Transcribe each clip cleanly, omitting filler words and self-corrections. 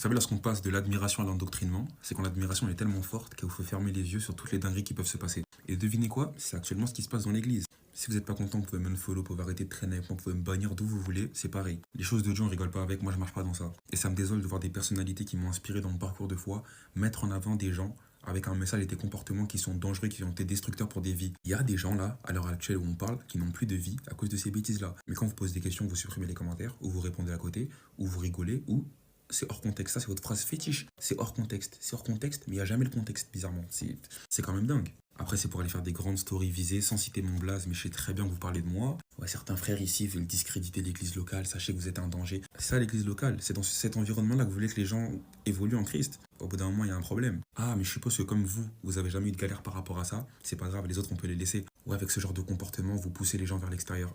Vous savez, lorsqu'on passe de l'admiration à l'endoctrinement, c'est quand l'admiration est tellement forte qu'il faut fermer les yeux sur toutes les dingueries qui peuvent se passer. Et devinez quoi? C'est actuellement ce qui se passe dans l'église. Si vous n'êtes pas content, vous pouvez m'unfollow, vous pouvez arrêter de traîner avec moi, vous pouvez me bannir d'où vous voulez, c'est pareil. Les choses de Dieu, on rigole pas avec, moi je marche pas dans ça. Et ça me désole de voir des personnalités qui m'ont inspiré dans mon parcours de foi mettre en avant des gens avec un message et des comportements qui sont dangereux, qui ont été destructeurs pour des vies. Il y a des gens là, à l'heure actuelle où on parle, qui n'ont plus de vie à cause de ces bêtises-là. Mais quand vous posez des questions, vous supprimez les commentaires, ou vous répondez à côté, ou vous rigolez, ou c'est hors contexte. Ça, c'est votre phrase fétiche. C'est hors contexte. C'est hors contexte, mais il n'y a jamais le contexte, bizarrement. C'est quand même dingue. Après, c'est pour aller faire des grandes stories visées, sans citer mon blaze, mais je sais très bien que vous parlez de moi. Ouais, certains frères ici veulent discréditer l'église locale, sachez que vous êtes un danger. C'est ça l'église locale, c'est dans cet environnement-là que vous voulez que les gens évoluent en Christ. Au bout d'un moment, il y a un problème. Ah, mais je suppose que comme vous avez jamais eu de galère par rapport à ça, c'est pas grave, les autres, on peut les laisser. Ouais, avec ce genre de comportement, vous poussez les gens vers l'extérieur.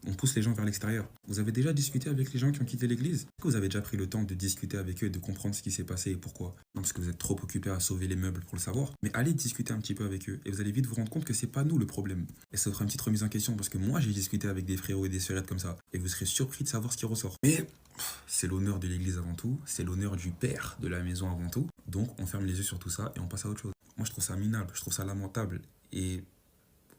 On pousse les gens vers l'extérieur. Vous avez déjà discuté avec les gens qui ont quitté l'église? Est-ce que vous avez déjà pris le temps de discuter avec eux et de comprendre ce qui s'est passé et pourquoi? Non, parce que vous êtes trop occupé à sauver les meubles pour le savoir. Mais allez discuter un petit peu avec eux et vous allez vite vous rendre compte que c'est pas nous le problème. Et ça fera une petite remise en question parce que moi j'ai discuté avec des frérots et des sœurettes comme ça et vous serez surpris de savoir ce qui ressort. Mais c'est l'honneur de l'église avant tout, c'est l'honneur du père de la maison avant tout. Donc on ferme les yeux sur tout ça et on passe à autre chose. Moi je trouve ça minable, je trouve ça lamentable et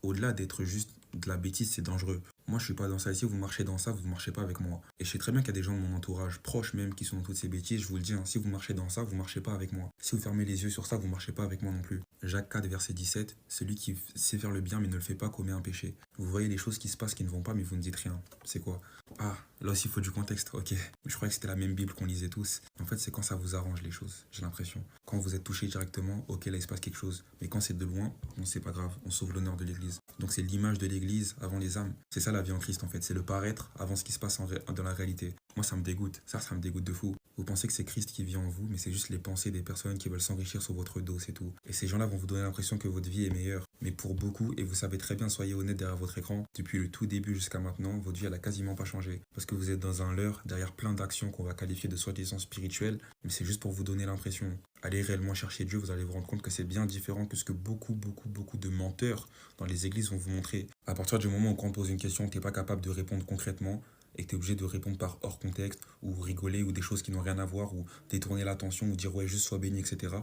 au-delà d'être juste de la bêtise, c'est dangereux. Moi, je suis pas dans ça. Si vous marchez dans ça, vous ne marchez pas avec moi. Et je sais très bien qu'il y a des gens de mon entourage, proches même, qui sont dans toutes ces bêtises. Je vous le dis, hein, si vous marchez dans ça, vous marchez pas avec moi. Si vous fermez les yeux sur ça, vous marchez pas avec moi non plus. Jacques 4, verset 17, celui qui sait faire le bien mais ne le fait pas commet un péché. Vous voyez les choses qui se passent qui ne vont pas, mais vous ne dites rien. C'est quoi? Ah, là aussi, il faut du contexte. Ok. Je croyais que c'était la même Bible qu'on lisait tous. En fait, c'est quand ça vous arrange les choses, j'ai l'impression. Quand vous êtes touché directement, ok, là, il se passe quelque chose. Mais quand c'est de loin, non, c'est pas grave. On sauve l'honneur de l'église. Donc, c'est l'image de l'église avant les âmes. C'est ça la vie en Christ, en fait. C'est le paraître avant ce qui se passe dans la réalité. Moi, ça me dégoûte. Ça me dégoûte de fou. Vous pensez que c'est Christ qui vit en vous, mais c'est juste les pensées des personnes qui veulent s'enrichir sur votre dos, c'est tout. Et ces gens-là vont vous donner l'impression que votre vie est meilleure. Mais pour beaucoup, et vous savez très bien, soyez honnête derrière votre écran, depuis le tout début jusqu'à maintenant, votre vie, elle a quasiment pas changé. Parce que vous êtes dans un leurre, derrière plein d'actions qu'on va qualifier de soi-disant spirituelles, mais c'est juste pour vous donner l'impression. Allez réellement chercher Dieu, vous allez vous rendre compte que c'est bien différent que ce que beaucoup de menteurs dans les églises vont vous montrer. À partir du moment où quand on pose une question, tu n'es pas capable de répondre concrètement, et que tu es obligé de répondre par hors contexte, ou rigoler, ou des choses qui n'ont rien à voir, ou détourner l'attention, ou dire ouais, juste sois béni, etc.,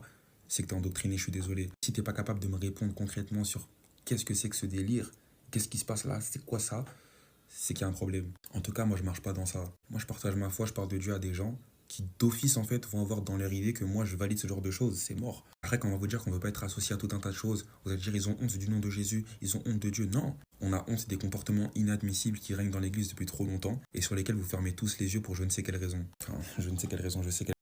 c'est que tu es endoctriné, je suis désolé. Si tu n'es pas capable de me répondre concrètement sur qu'est-ce que c'est que ce délire, qu'est-ce qui se passe là, c'est quoi ça, c'est qu'il y a un problème. En tout cas, moi, je marche pas dans ça. Moi, je partage ma foi, je parle de Dieu à des gens qui, d'office, en fait, vont avoir dans leur idée que moi, je valide ce genre de choses. C'est mort. Après, quand on va vous dire qu'on ne veut pas être associé à tout un tas de choses, vous allez dire ils ont honte du nom de Jésus, ils ont honte de Dieu. Non, on a honte des comportements inadmissibles qui règnent dans l'Église depuis trop longtemps et sur lesquels vous fermez tous les yeux pour je ne sais quelle raison. Enfin, je ne sais quelle raison, je sais quelle